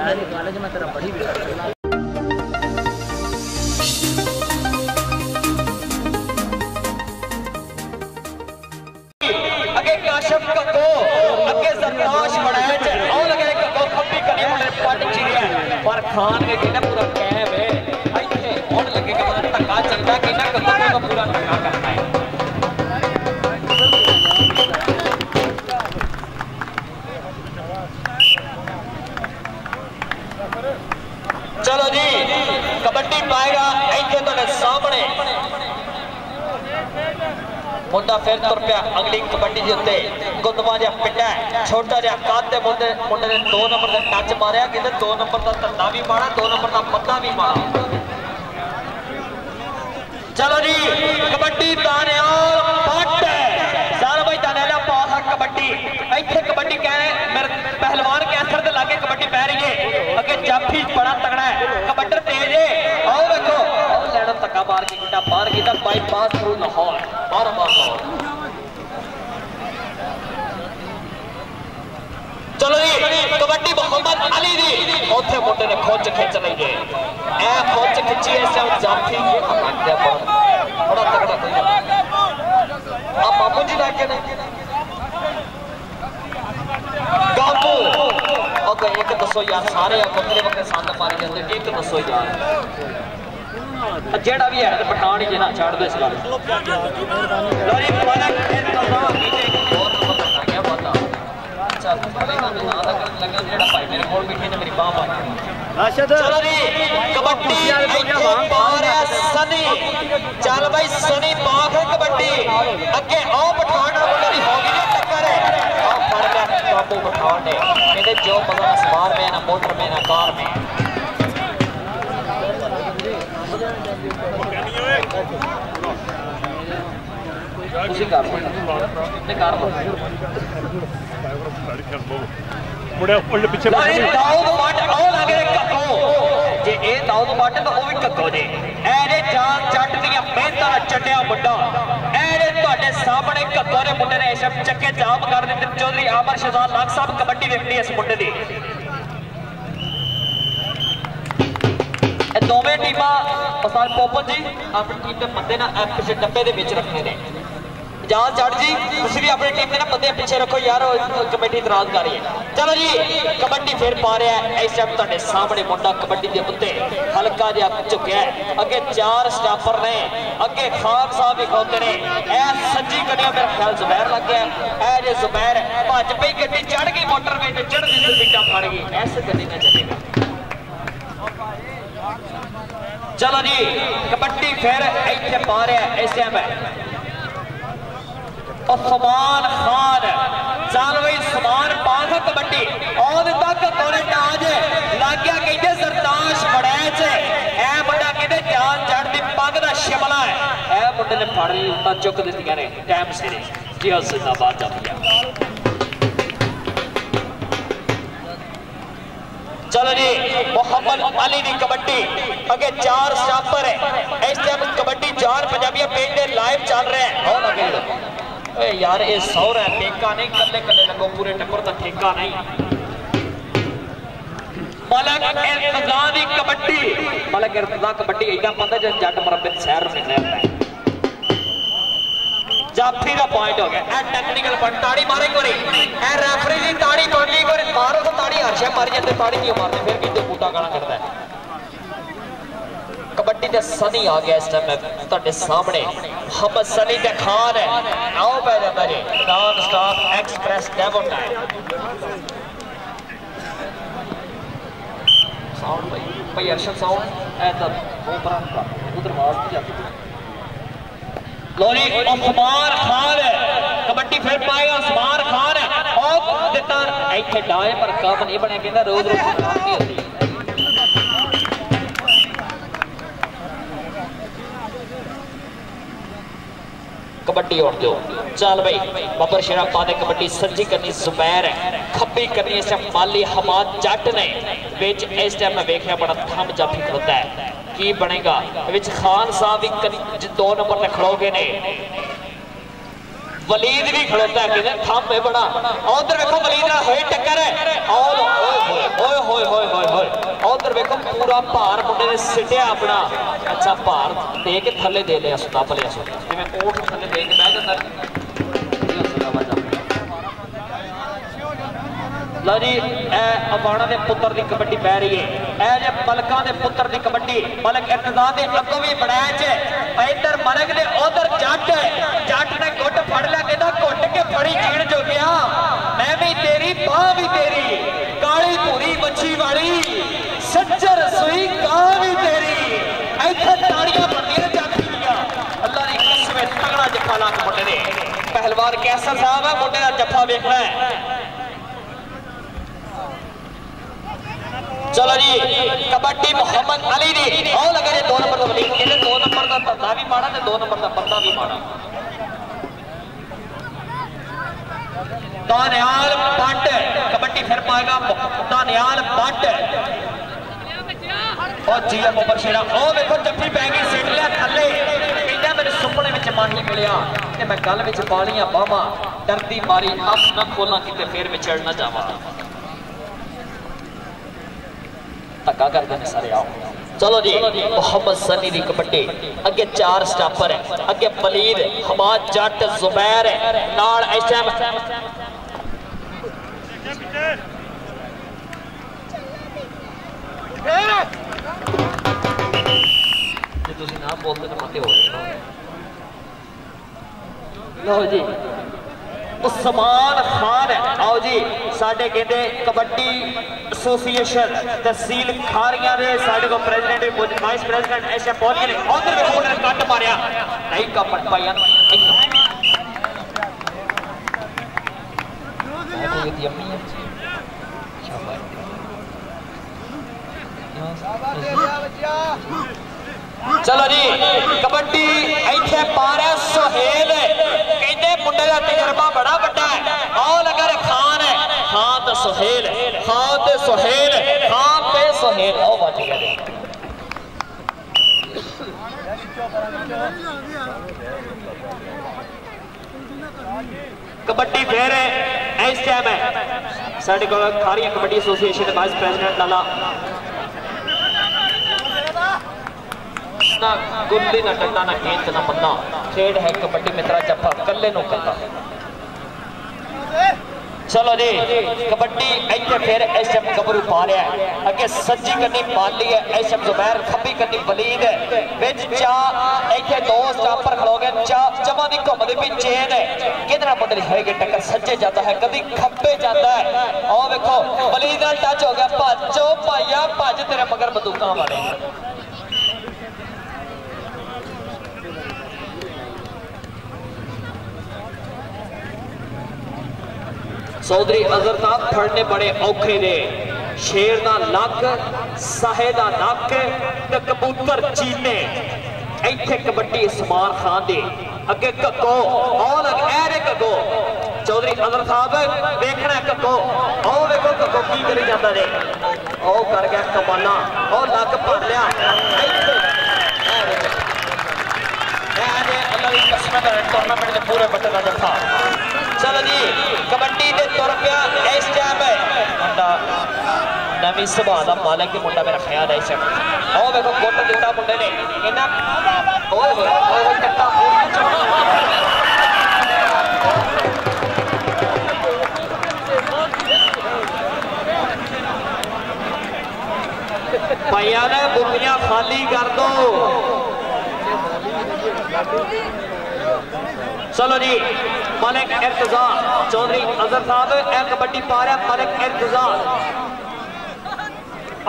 College में तेरा पढ़ी भी अगे काशफ कको अगे सरताश बनाया च और लगे कको खप्पी करी मुंडे पट चिड़िया पर खान के कहना पूरा कैब है इथे और लगे कि मैं धक्का चलता कि ना कको को पूरा धक्का करता है। चलो जी कबड्डी पाएगा इथे तो सामने मुंडा फिर तुर पिया अगली कबड्डी के उत्ते गुंदवा जा पिटा छोटा जा कद मुंडे ने 2 नंबर का टच मारिया कहते 2 नंबर का धंधा भी मारा 2 नंबर का पत्ता भी मारा। चलो जी कबड्डी दानियाल पट सारा भाई दानियाल पास है कबड्डी इथे कबड्डी कह रहे मेरे पहलवान के असर के लागे कबड्डी पै रही है अगे जाफी बड़ा तगड़ा है कबड्डर तेज है आओ देखो लैडो धक्का मार के गुड्डा बाहर किया बाईपास थ्रू लाहौर बार बार लाहौर। चलो जी कबड्डी मोहम्मद अली दी उथे मुंडे ने खोच खिंच ली है ए खोच खिंची है सब जाफी बड़ा तगड़ा आप बाबू जी लाके ने गाबू ओके एक दसो यार सारे बकरे बकरे संद मारे जाते एक दसो यार जेड़ा भी है तो पठान ही ना छाड़ दो इस बार लोरी वाला फिर करना नीचे एक और नंबर आ गया बता चल पहले का ना लगा जेड़ा भाई मेरे कोल बैठे ने मेरी बाह मारी राशिद चलो जी कबड्डी बाहर है सनी चल भाई सनी बाग है कबड्डी आगे आओ पठान वाली होगी ना टक्कर है आओ फड़ के काबू पठान ने कहते जो मजा सवार में ना मोटर में ना कार में उसी कार ने कार मुड़े उल्ट पीछे दाऊद मट आओ लगे कक्को जे ए दाऊद मट तो ओ भी कक्को जे एरे जान जट दी मेहनत चटिया मुंडा एरे ਤੁਹਾਡੇ सामने कक्को ने मुंडे ने सब चक्के जाम कर दिते चौधरी आमर शहजाद लाख साहब कबड्डी देखनी इस मुंडे दी दोवें टीमां मसाल पोपन जी अपनी टीम के बंदे ना पिछे डब्बे दे विच रखने ने जाल जट जी तुसीं भी अपनी टीम के ना बंदे पीछे रखो यार कमेटी इतराज कर रही है। चलो जी कबड्डी फिर पा रहा है इस टाइम तुहाडे सामने मुंडा कबड्डी के उत्ते हल्का जिहा झुकिया है अगे 4 स्टापर ने अगे खान साहब भी खड़ोते ने ए सज्जी कनिया मेरा ख्याल जुबैर लग गया ए जे जुबैर भज पई गड्डी चढ़ गई मोटरवे ते चढ़दी सीटा फड़ गई ऐसे गड्डी ना चलेगा। चलो जी कबड्डी फिर इतने पा रहा है इस टाइम उस्मान खान चल भाई समान पास कबड्डी और तक कोने ताज लग गया कहते सरताश बड़ैच ए मुंडा कहते जान जट दी पग दा शिमला है ए मुंडे ने फड़ ली उतना चुक दित्तियां ने टाइम सिरे जी हां जिंदाबाद जाफिया। चलो जी मोहम्मद अली दी कबड्डी अगे 4 स्टापर है इस टाइम कबड्डी जान पंजाबिया पेज दे लाइव चल रहे हैं और अगे ए यार ये सौर है ठेका नहीं कल्ले कल्ले लगो पूरे टक्कर का ठेका नहीं मलक इर्तजा दी कबड्डी मलक इर्तजा कबड्डी इतना पता जो जट मरबे शहर में रहता है जाफी का पॉइंट हो गया ए टेक्निकल पॉइंट ताड़ी मारे कोरी ए रेफरी दी ताड़ी तोड़ी कोरी मारो तो ताड़ी हर्षे मारी जाते ताड़ी क्यों मारते फिर किते बूटा गाना करता है। कबड्डी दे सनी आ गया इस टाइम तुहाडे सामने मोहम्मद सनी दे खान है आओ पै जांदा जी नॉन स्टॉप एक्सप्रेस डेवो टाइम साउंड भाई अर्शद साउंड ए तब वो पर उधर आवाज नहीं जाती लोरी उस्मान खान कबड्डी फिर पाएगा उस्मान खान और दिता इत्थे डाए पर काम नहीं बने कहंदा रोज रोज काम नहीं होती कबड्डी और दो चल भाई बबर शेरा पादे कबड्डी सज्जी करनी जुबैर है खब्बी करनी इस टाइम माली हमाद जट ने विच इस टाइम मैं देखिया बड़ा थम जाफी खड़ोता है की बनेगा विच खान साहब भी 2 नंबर पे खड़ोगे ने वलीद भी खड़ोता है कि थम है बड़ा उधर देखो वलीद ना होए टक्कर है और ओए होए होए होए होए देखो पूरा भार मुंडे ने सिटिया अपना। अच्छा भार दे के थले दे लिया सुता भलिया सो जिवें कोट थले दे के बह जांदा। लो जी अबाणा के पुत्र की कबड्डी बह रही है। जे मलका के पुत्र की कबड्डी मलक इर्तजा के अगों भी मैच है। इधर मलक ने उधर जट ने गुट फड़ लिया कहता घुट के फड़ी जीण जो गया मैं भी तेरी बाह भी तेरी काली भूरी मच्छी वाली सज्जर सुई कां भी तेरी। इत्थे ताड़ियां बनदियां जाती दियां। अल्लाह की कसम तगड़ा जफा ला के मुंडे ने पहलवान कैसर साहब है मुंडे का जफा वेखना है। चलो जी कबड्डी मोहम्मद अली दी आओ लगे जी 2 नंबर का वलीद कहते 2 नंबर का धंधा भी माड़ा ते 2 नंबर का बंदा भी माड़ा। दानियाल बट कबड्डी फिर पाएगा दानियाल बट और जी मुबर शेरा ओ देखो जफ्फी पै गई सिट लिया थले कहता मेरे सुपने में माही मिलिया ते मैं गल में पा लिया बावा डरदी मारी अख न खोला कि फिर विछड़ न जावा। धक्का कर देने सारे आओ। चलो जी मोहम्मद सनी की कबड्डी अगे 4 स्टापर है अगे वलीद हमाद जट जुबैर नाल इस टाइम ना बोलते तो मते हो। लो जी उस्मान खान है आओ जी साडे कहते कबड्डी एसोसीएशन तहसील खारियां दे साडे को प्रेसिडेंट वाइस प्रेसिडेंट ऐसे पहुंच गए। उधर देखो उधर कट मारिया नहीं का पट पाया चलो जी कबड्डी इत्थे पारा सुहेल कहते मुंडे का तजर्बा बड़ा बड़ा है। आओ लगा खान है खान तो सुहेल खान ते सुहेल खान पे सुहेल आओ बच गया। कबड्डी फिर इस टाइम है साडे कोल Khariyan kabaddi association vice president लाला ना गुल्ली ना डंडा ना गेंद ना बंदा खेड है कबड्डी मित्रा जफा कल्ले नो कल्ला। चलो जी कबड्डी इत्थे फिर इस टाइम गबरू पा रहा है अगे सज्जी कन्नी माली है इस टाइम जुबैर खब्बी कन्नी वलीद है विच चा इत्थे 2 स्टापर खलो गए चा जमा दी घुमदी भी चेन है किधर मुंडे होएगी टक्कर सज्जे जाता है कभी खब्बे जाता है। आओ देखो वलीद नाल टच हो गया भजो भाइया भज तेरे मगर बंदूकां वाले। चौधरी अजरताब फड़ने बड़े औखे ने शेर का लक साहे का नक ते कबूतर चीने इत्थे कबड्डी इस्मार खान दे अगे कक्को आओ लग ऐरे कक्को चौधरी अजरताब देखना कक्को आओ देखो कक्को की करी जाता ने ओ कर गया कमाना ओ लक फड़ लिया टूर्नामेंट के पूरे बटे का जफा। चलो जी कबड्डी के तुर पिया इस टाइम मुंडा नवी सुभाव का मालिक ही मुंडा मेरा ख्याल है इस टाइम। आओ देखो गुट दिता मुंडे ने भाइया ने बुकियां खाली कर दो। चलो जी मलिक इर्तजा चौधरी अजहर साहब ए कबड्डी पा रहा मलिक इर्तजा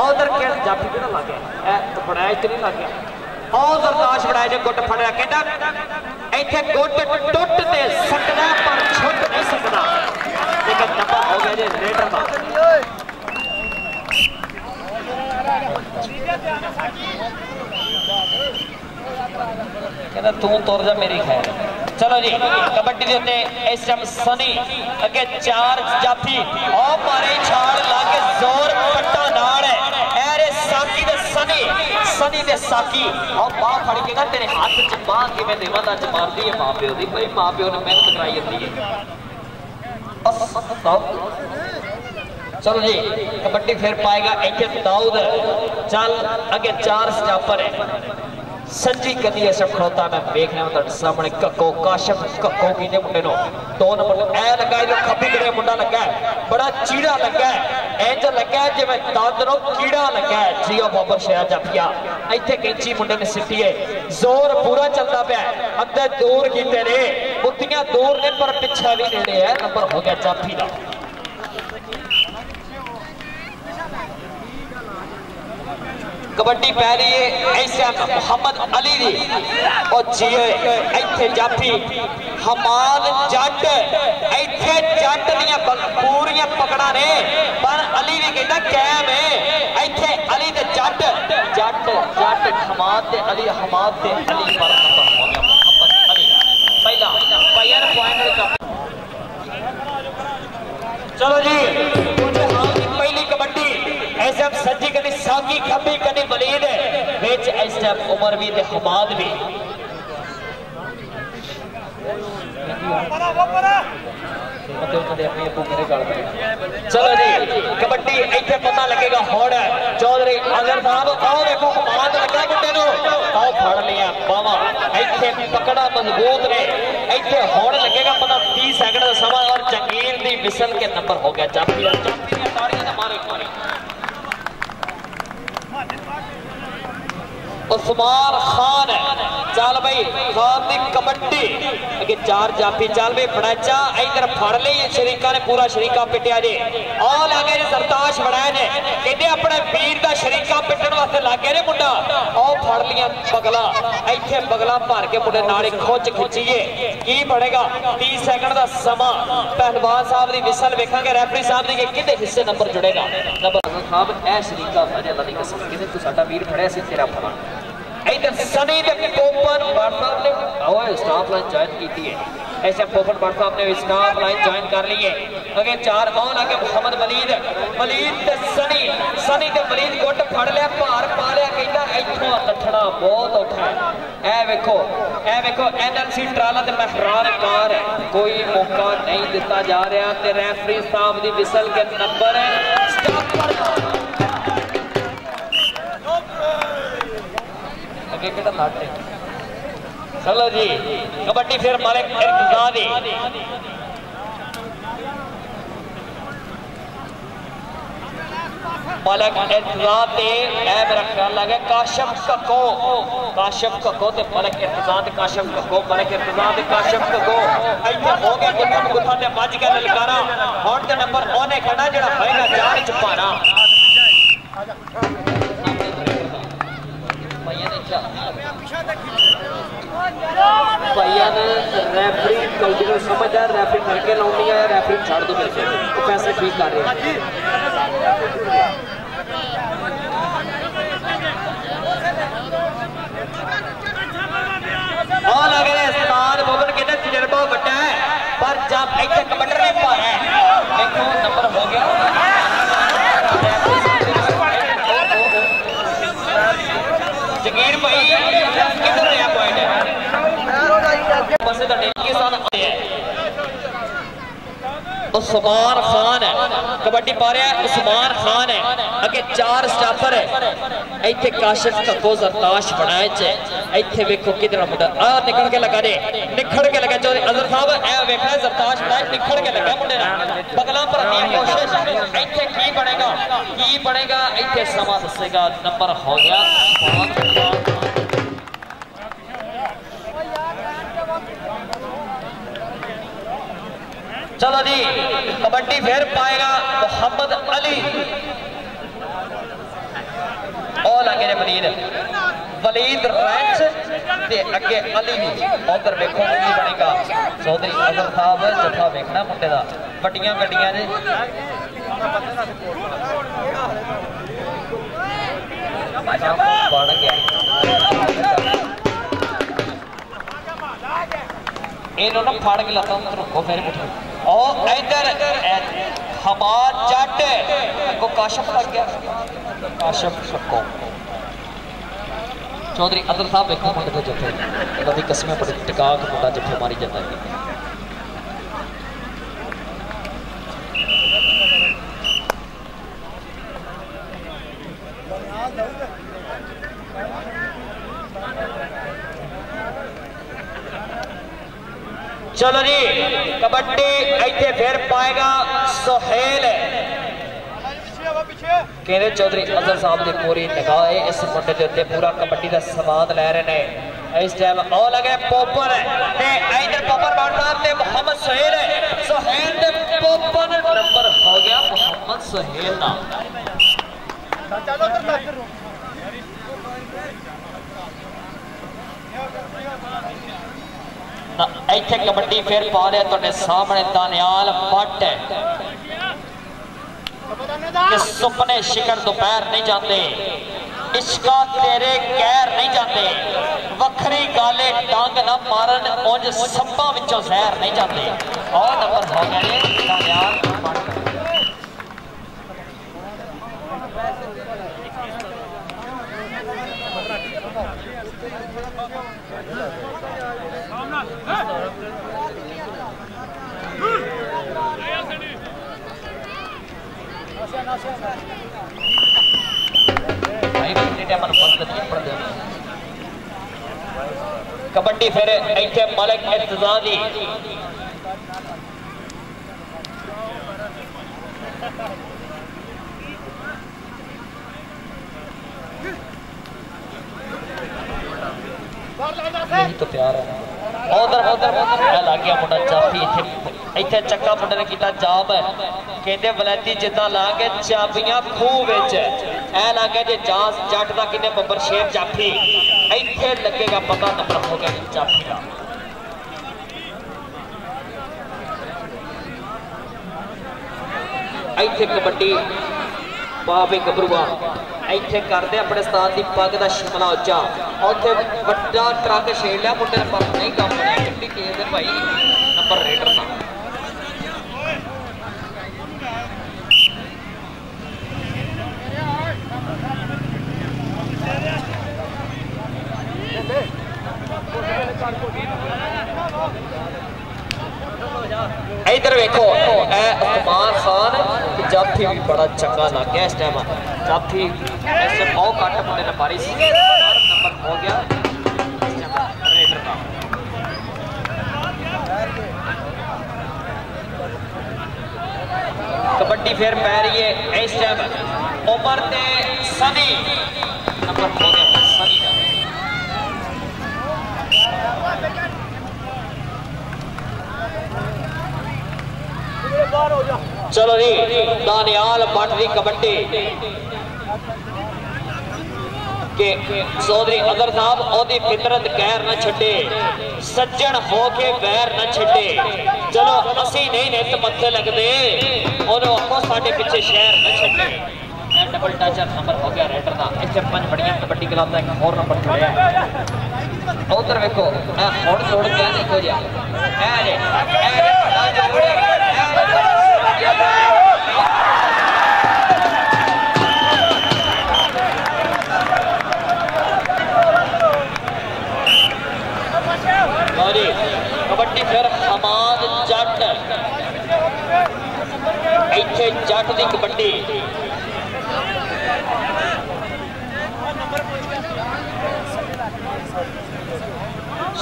उधर के जाफी किहड़ा लग गया ए बड़ाई च नहीं लग गया उधर ताश बड़ाई ने गुट फड़िया कहता इत्थे गुट टुट ते सकदा पर छुट नहीं सकदा लेकिन नफा हो गया जी रेडर का। कहता तू तुर जा मेरी खैर। चलो जी कबड्डी के उत्ते इस टाइम सनी अगे 4 जाफी और मारे छाल लाके जोर पट्टा नाल है ऐरे साकी दे सनी दे साकी और बाह फड़ के ना तेरे हाथ च बाह किवें देवां दा जमारदी है मां प्यो दी भाई मां प्यो ने मेहनत कराई होंदी है। चलो जी कबड्डी फिर पाएगा एक दाऊद चल अगे 4 स्टापर है सज्जी कदी ऐसा खड़ोता मैं देख रहा हूं सामने कक्को काशफ कक्को की मुंडे नो 2 नंबर ए लगा इधर खब्बी करे मुंडा लगा है बड़ा चीड़ा लगा है इंज लगा है जिवें दादरो कीड़ा लगा है जियो बाबर शया जाफिया इत्थे कैंची मुंडे ने सिटी है जोर पूरा चलता पे अंदर दूर कीते ने बुद्धियां दूर ने पर पिछा भी नेड़े है नंबर हो गया जाफी दा कबड्डी पै रही है ऐसे मोहम्मद अली दी और जिए इत्थे जाफी हमाद जट इत्थे जट दियां पूरियां पकड़ा ने पर अली भी कहता कैम है इत्थे अली ते जट जट जट हमाद ते अली पर नंबर हो गया मोहम्मद अली पहला पायर फाइनल का चलो जी पहली कबड्डी ऐसे हम सज्जी कदी सागी खब्बी कदी वलीद विच इस टाइम उमर भी ते हमाद भी चलो जी कबड्डी इत्थे पता लगेगा होड़ चौधरी अजहर साहब आओ देखो हमाद लगा मुंडे नु आओ फड़ लिया बावा इत्थे पकड़ा मजबूत ने इत्थे होड़ लगेगा पता 30 सेकंड का समा और जंगीर दी विसल के नंबर हो गया जाफी दी ताड़ियां ने मारे मारे उस्मान खान चल भाई खान दी कबड्डी अगे 4 जाफी चल भाई फड़ाचा इधर फड़ ली शरीका ने पूरा शरीका पिटिया जी आ लागे ने सरताश बनाया ने कहते अपने वीर दा शरीका पिटन वास्ते लागे ने मुंडा आओ फड़ लिया बगला इत्थे बगला भर के मुंडे नाले खोच खिंचीए की बढ़ेगा 30 सेकंड का समा पहलवान साहब दी विसल वेखांगे रेफरी साहब दी किहदे हिस्से नंबर जुड़ेगा नंबर साहब ए शरीका अजे अल्लाह दी कसम कहते तू साडा वीर फड़िया सी तेरा फड़ा इधर सनी दे पोपन भट्ट साहब ने ओए स्टाफ लाइन ज्वाइन की है ऐसे पोपन भट्ट साहब ने स्टाफ लाइन ज्वाइन कर ली है अगे 4 कौन आगे मोहम्मद वलीद ते सनी ते वलीद गुट फड़ लिया भार पा लिया कहता इथों कठड़ा बहुत औखा है ए देखो एनएलसी ट्राला ते महरान कार है कोई मौका नहीं दिता जा रहा ते रेफरी साहब दी विसल के नंबर है स्टापर चलो जी कबड्डी फिर मालिक इर्तिजा दी मालिक इर्तिजा ते ए मेरा ख्याल लगे काशिफ कक्को ते मालिक इर्तिजा ते काशिफ कक्को मालिक इर्तिजा ते काशिफ कक्को इत्थे हो गया गुत्थम ते बज के ललकारा हुण ते नंबर ओने खड़ा जेड़ा होएगा जान च पाना भैया ने रेफरी गलती को समझदा रेफरी करके लाउंदी है रेफरी छाड़ दो मेरे को पैसे ठीक कर रहे हैं और लग रहा है उस्ताद मोहम्मद कहते तजर्बा बड़ा है पर जब इत्थे कबड्डी नहीं पा रहा है देखो नंबर हो गया जगीर भाई किधर रहा पॉइंट है बस दा के साथ आए हैं उस्मान खान है कबड्डी पा रहा है उस्मान खान है अगे 4 स्टापर है इत्थे काशिफ कक्को जरताश बनाए च इत्थे देखो किधर मुंडा आ निकल के लगा दे निखड़ के लगा चौधरी अजहर साहब ए देखा जरताश बनाए निखड़ के लगा मुंडे ना बगला पर दी कोशिश इत्थे की बनेगा इत्थे समा दसेगा नंबर हो गया चलो जी कबड्डी फिर पाएगा मोहम्मद अली और लगे ने वलीद रैंच ते अगे अली भी उधर देखो की बनेगा चौधरी अजहर साहब जफा देखना मुंडे दा बड़ियां गड्डियां ने बढ़ गया इन्होंने फाड़ के लाता रुको फिर और इधर हमाद जट को काशिफ लग गया काशिफ शक्को चौधरी अदल साहब देखो मुंडे दे जत्थे इन्हां दी कसमें बड़ी टिका के मुंडा जत्थे मारी जाता है चलो जी कबड्डी इतने फिर पाएगा सुहेल कहते चौधरी अजहर साहब की पूरी निगाह है इस मुंडे के उत्ते पूरा कबड्डी का स्वाद लै रहे हैं इस टाइम आ लगे पोपन इधर पोपन बांटना मोहम्मद सुहेल है सुहेल दे पोपन नंबर हो गया मोहम्मद सुहेल का इतने कबड्डी फिर पा रहे तुहाडे सामने दानियाल भट्ट कि सुपने शिखर दोपहर नहीं जाते इश्का तेरे गैर नहीं जाते वखरी गाले डांग ना मारन उंज सब्बा विचों जहर नहीं जाते और नंबर हो गए दानियाल भट्ट कबड्डी फिर इतने मलिक इत्तेजादी तो प्यार है उधर उधर उधर लग गया मुंडा जाफी इतने चक्का मुंडे ने किया जाब कहते वलैती जिदा ला के चाबियां खूह विच ऐ लगे जे जास जट का किन्ने बब्बर शेर जाफी इतने लगेगा पता नंबर हो गया जाफी का इतने कबड्डी बाबे गबरूआ इतने करते अपने उस्ताद की पग का शिमला उच्चा उत्थे वड्डा ट्रक छेड़ लिया मुंडे ने पर नहीं काम बनया गड्डी कहते भाई नंबर रेडर का इधर वेखो उस्मान खान जाफी भी बड़ा चंगा लग गया इस टाइम जाफी ऐसे बहुत घट मुंडे ने मारी नंबर हो गया रेडर का कबड्डी फिर पै रही है इस टाइम उमर ते सनी नंबर हो गया सनी का चलो जी दानियाल भट्ट की कबड्डी के चौधरी अदर साहब ओदी फितरत गैर न छड्डे सज्जन हो के वैर न छड्डे चलो असी नहीं नित मत्थे लगदे ओदो आखो साडे पिछे शहर न छड्डे डबल टचर नंबर हो गया रेडर का इतने पंज बड़ियां कबड्डी क्लब का एक और नंबर छड़िया उधर वेखो हुण छोड़ के देखो जी कबड्डी फिर हमाद जट इत्थे जट की कबड्डी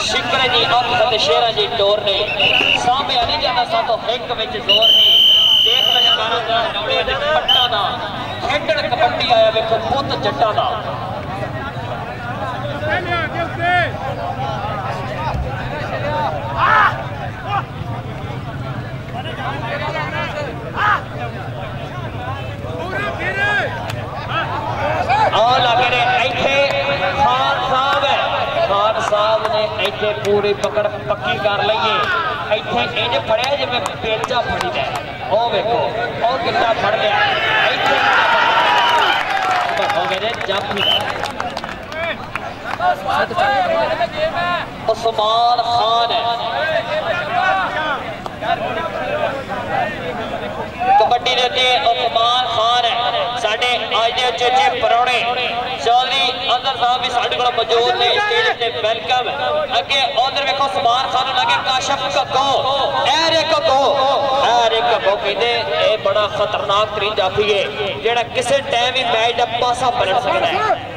शिकरे की अख शेरा की डोर ने सामने नहीं जाता सातो हिक में जोर नहीं देख नौले पट्टा का खेडन कबड्डी आया वेखो पुत जट्टा का इतने पूरी पकड़ पक्की कर लीए इतने इंज फड़िया जिवें बेलचा फड़ी लै ओ वेखो ओ कितना फड़ लिया इतने हो गए जाफी उस्मान खान कबड्डी के उस्मान खान साडे अज दे उचेचे परौणे चौधरी अदर साहब भी साडे कोल मौजूद ने स्टेज ते वेलकम अगे उधर वेखो उस्मान खान लगे काशफ कक्को ऐरे कक्को कहते ये बड़ा खतरनाक तरीन जाफी है जेड़ा किसी टाइम भी मैच का पासा पलट सकता है